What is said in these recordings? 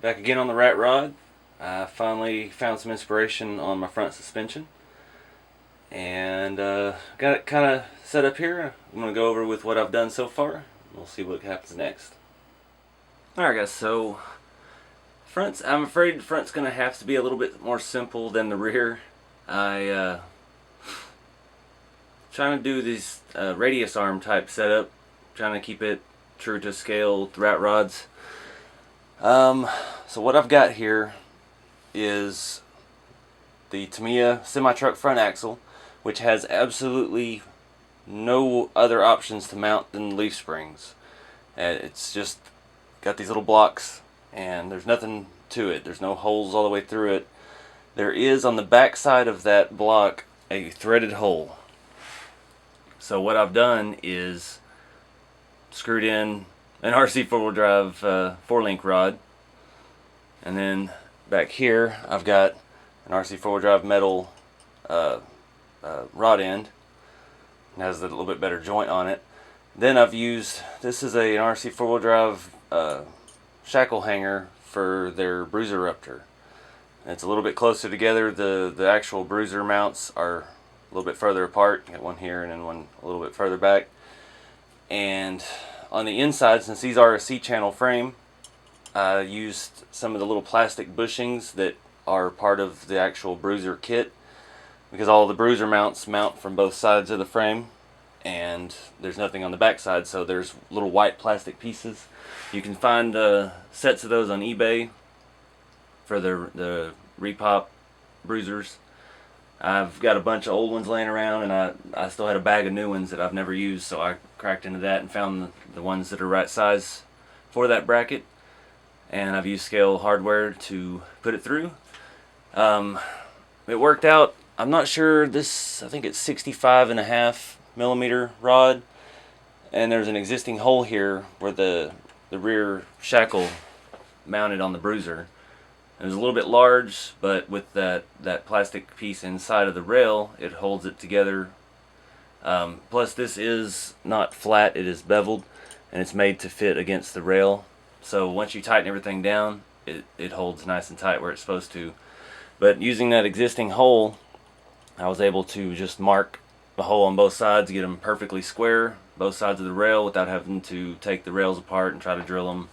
Back again on the rat rod. I finally found some inspiration on my front suspension and got it kind of set up here. I'm going to go over with what I've done so far. We'll see what happens next. Alright guys, so I'm afraid the front's going to have to be a little bit more simple than the rear. Trying to do this radius arm type setup, trying to keep it true to scale with rat rods. So what I've got here is the Tamiya semi-truck front axle, which has absolutely no other options to mount than leaf springs. It's just got these little blocks and there's nothing to it. There's no holes all the way through it. There is on the back side of that block a threaded hole. So what I've done is screwed in an RC four-wheel drive 4-link rod, and then back here I've got an RC four-wheel drive metal rod end. It has a little bit better joint on it. Then I've used, this is an RC four-wheel drive shackle hanger for their bruiser ruptor. It's a little bit closer together. The actual bruiser mounts are a little bit further apart. Got one here and then one a little bit further back. And on the inside, since these are a C-channel frame, I used some of the little plastic bushings that are part of the actual bruiser kit, because all the bruiser mounts mount from both sides of the frame and there's nothing on the back side, so there's little white plastic pieces. You can find sets of those on eBay for the repop bruisers. I've got a bunch of old ones laying around, and I still had a bag of new ones that I've never used, so I cracked into that and found the ones that are right size for that bracket, and I've used scale hardware to put it through. It worked out. I'm not sure, I think it's 65.5mm rod, and there's an existing hole here where the rear shackle mounted on the bruiser. It was a little bit large, but with that plastic piece inside of the rail, it holds it together. Plus this is not flat, it is beveled, and it's made to fit against the rail. So once you tighten everything down, it holds nice and tight where it's supposed to. But using that existing hole, I was able to just mark the hole on both sides, get them perfectly square, both sides of the rail, without having to take the rails apart and try to drill them.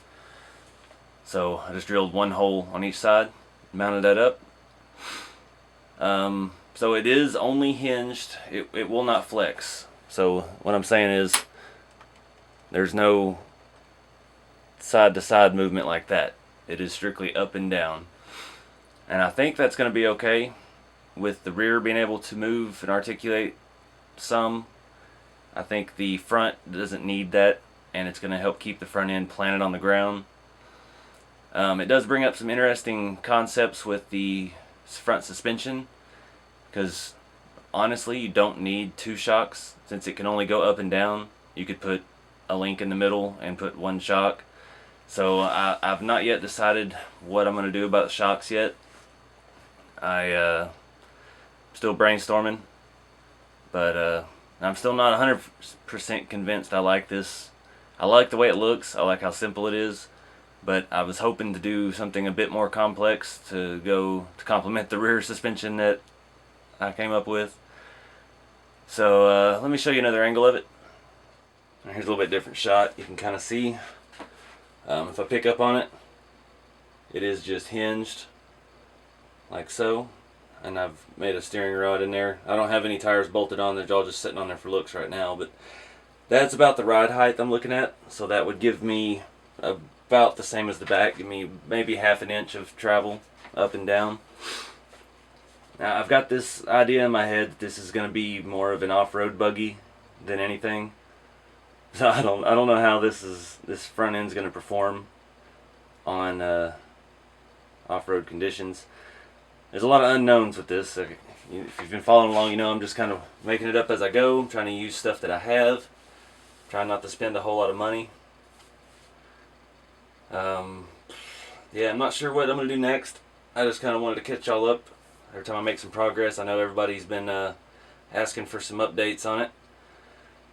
So I just drilled one hole on each side, mounted that up. So it is only hinged, it will not flex. So what I'm saying is there's no side to side movement like that. It is strictly up and down. And I think that's going to be okay with the rear being able to move and articulate some. I think the front doesn't need that, and it's going to help keep the front end planted on the ground. It does bring up some interesting concepts with the front suspension, because honestly you don't need two shocks since it can only go up and down. You could put a link in the middle and put one shock. So I've not yet decided what I'm going to do about the shocks yet. Still brainstorming, but I'm still not 100% convinced I like this. I like the way it looks, I like how simple it is. But I was hoping to do something a bit more complex to complement the rear suspension that I came up with. So let me show you another angle of it. Here's a little bit different shot. You can kind of see, if I pick up on it, it is just hinged like so. And I've made a steering rod in there. I don't have any tires bolted on. They're all just sitting on there for looks right now. But that's about the ride height I'm looking at. So that would give me about the same as the back, give me maybe ½ an inch of travel up and down. Now I've got this idea in my head that this is going to be more of an off-road buggy than anything. So I don't know how this front end's going to perform on off-road conditions. There's a lot of unknowns with this. If you've been following along, you know I'm just kind of making it up as I go. I'm trying to use stuff that I have, trying not to spend a whole lot of money. Yeah, I'm not sure what I'm going to do next. I just kind of wanted to catch y'all up every time I make some progress. I know everybody's been asking for some updates on it.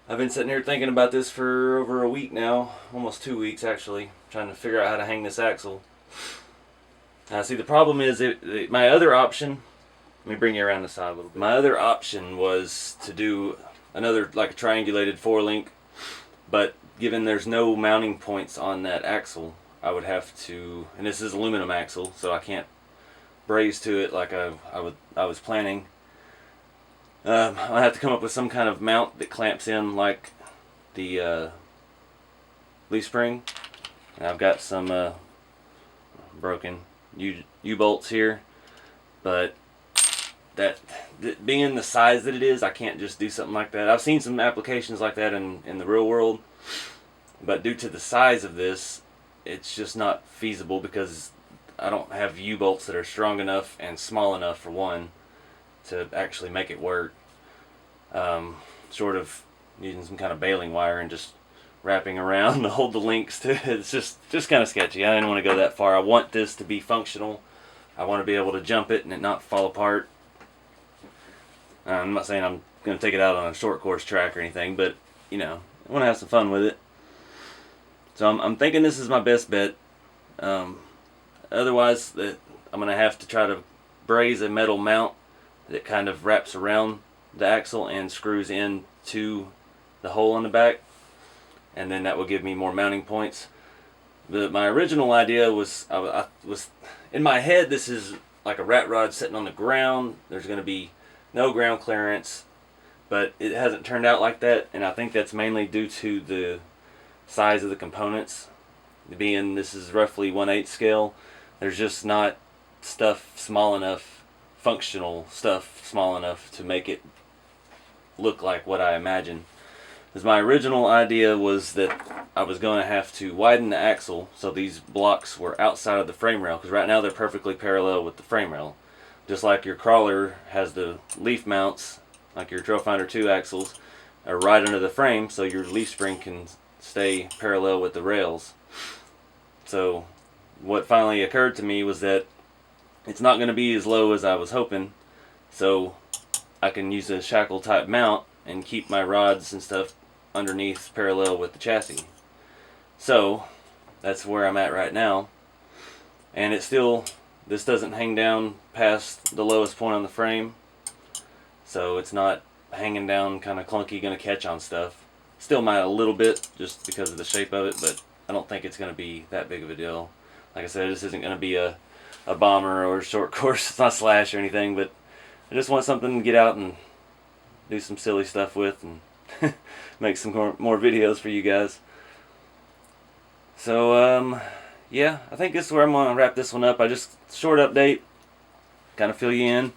I've been sitting here thinking about this for over a week now, almost 2 weeks actually, trying to figure out how to hang this axle. See, the problem is my other option. Let me bring you around the side a little bit. My other option was to do another, like a triangulated 4-link, but given there's no mounting points on that axle, I would have to, and this is aluminum axle, so I can't braze to it like I was planning. I have to come up with some kind of mount that clamps in like the leaf spring. And I've got some broken U-bolts here, but that being the size that it is, I can't just do something like that. I've seen some applications like that in the real world, but due to the size of this, it's just not feasible because I don't have U-bolts that are strong enough and small enough, for one, to actually make it work. Short of using some kind of baling wire and just wrapping around to hold the links to it. It's just kind of sketchy. I didn't want to go that far. I want this to be functional. I want to be able to jump it and it not fall apart. I'm not saying I'm going to take it out on a short course track or anything, but you know, I want to have some fun with it. So I'm thinking this is my best bet. Otherwise, I'm going to have to try to braze a metal mount that kind of wraps around the axle and screws into the hole in the back, and then that will give me more mounting points. But my original idea was, I was in my head, this is like a rat rod sitting on the ground. There's going to be no ground clearance, but it hasn't turned out like that, and I think that's mainly due to the size of the components. Being this is roughly 1/8 scale, there's just not stuff small enough, functional stuff small enough to make it look like what I imagined. Because my original idea was that I was going to have to widen the axle so these blocks were outside of the frame rail, because right now they're perfectly parallel with the frame rail. Just like your crawler has the leaf mounts, like your Trail Finder 2 axles, are right under the frame, so your leaf spring can stay parallel with the rails. So what finally occurred to me was that it's not going to be as low as I was hoping, so I can use a shackle type mount and keep my rods and stuff underneath parallel with the chassis. So that's where I'm at right now, and it still, this doesn't hang down past the lowest point on the frame, so it's not hanging down kind of clunky, going to catch on stuff. Still might a little bit just because of the shape of it, but I don't think it's going to be that big of a deal. Like I said, this isn't going to be a bomber or a short course. It's not Slash or anything, but I just want something to get out and do some silly stuff with and make some more videos for you guys. So yeah, I think this is where I'm going to wrap this one up. I just, short update, kind of fill you in.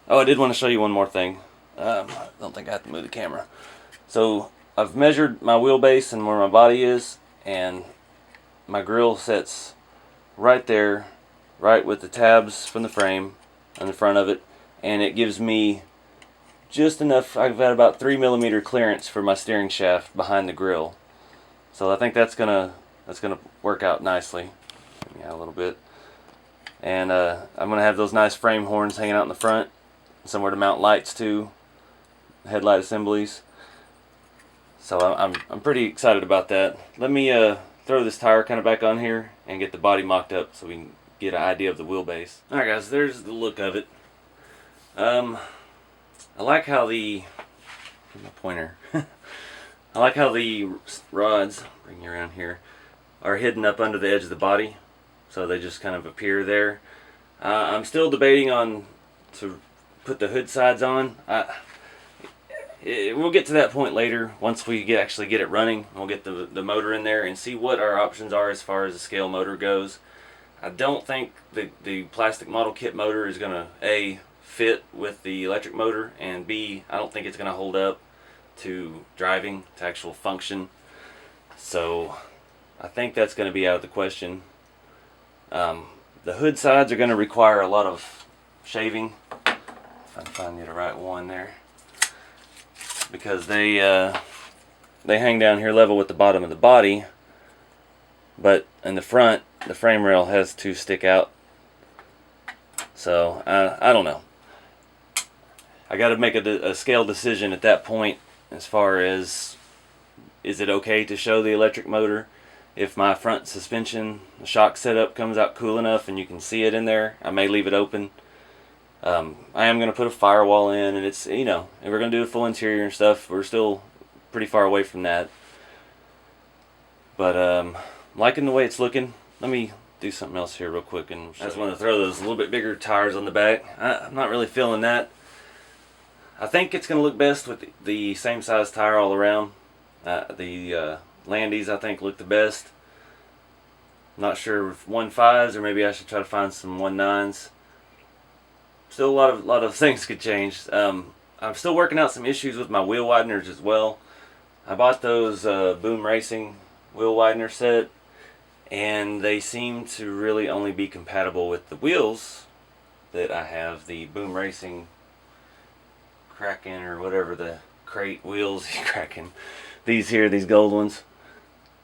Oh, I did want to show you one more thing. I don't think I have to move the camera. So I've measured my wheelbase and where my body is, and my grill sits right there, right with the tabs from the frame on the front of it, and it gives me just enough. I've got about 3mm clearance for my steering shaft behind the grill, so I think that's gonna work out nicely. Yeah, a little bit. And I'm gonna have those nice frame horns hanging out in the front, somewhere to mount lights to, headlight assemblies. So I'm pretty excited about that. Let me throw this tire kind of back on here and get the body mocked up so we can get an idea of the wheelbase. Alright guys, there's the look of it. I like how the, my pointer, I like how the rods, bring you around here, are hidden up under the edge of the body, so they just kind of appear there. I'm still debating on to put the hood sides on. We'll get to that point later once we actually get it running. We'll get the motor in there and see what our options are as far as the scale motor goes. I don't think the plastic model kit motor is going to A, fit with the electric motor, and B, I don't think it's going to hold up to driving, to actual function. So I think that's going to be out of the question. The hood sides are going to require a lot of shaving, if I can find you the right one there, because they hang down here level with the bottom of the body, but in the front the frame rail has to stick out. So I don't know. I got to make a scale decision at that point as far as, is it okay to show the electric motor If my front suspension shock setup comes out cool enough and you can see it in there, I may leave it open. I am going to put a firewall in, and it's, you know, if we're going to do a full interior and stuff, we're still pretty far away from that. But liking the way it's looking. Let me do something else here real quick. And I just want to throw those a little bit bigger tires on the back. I'm not really feeling that. I think it's going to look best with the same size tire all around. The Landies I think look the best. Not sure if 1.5s or maybe I should try to find some 1.9s. Still a lot of things could change. I'm still working out some issues with my wheel wideners as well. I bought those Boom Racing wheel widener set, and they seem to really only be compatible with the wheels that I have, the Boom Racing Kraken or whatever the crate wheels Kraken. These here, these gold ones,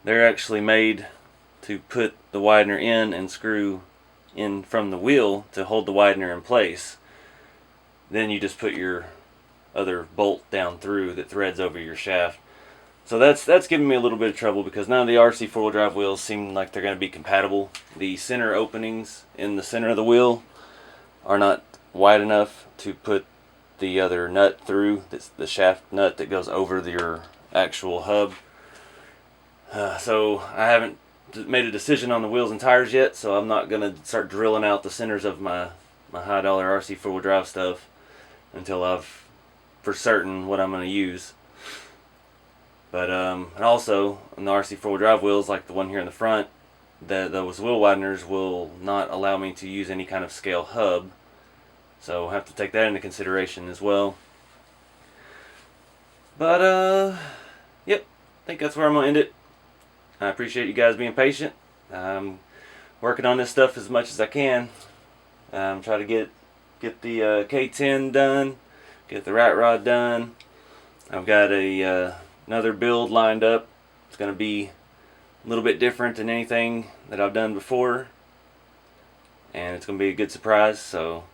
they're actually made to put the widener in and screw in from the wheel to hold the widener in place. Then you just put your other bolt down through that threads over your shaft. So that's giving me a little bit of trouble because none of the RC four-wheel drive wheels seem like they're going to be compatible. The center openings in the center of the wheel are not wide enough to put the other nut through. That's the shaft nut that goes over your actual hub. So I haven't made a decision on the wheels and tires yet, so I'm not going to start drilling out the centers of my high dollar RC four-wheel drive stuff until I've for certain what I'm going to use. But and also on the RC four-wheel drive wheels, like the one here in the front, those wheel wideners will not allow me to use any kind of scale hub, so I'll have to take that into consideration as well. But yep, I think that's where I'm going to end it. I appreciate you guys being patient. I'm working on this stuff as much as I can. Try to get the K10 done, get the rat rod done. I've got another build lined up. It's going to be a little bit different than anything that I've done before, and it's going to be a good surprise. So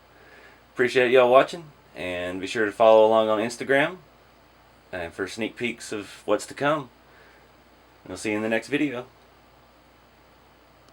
appreciate y'all watching, and be sure to follow along on Instagram for sneak peeks of what's to come. We'll see you in the next video.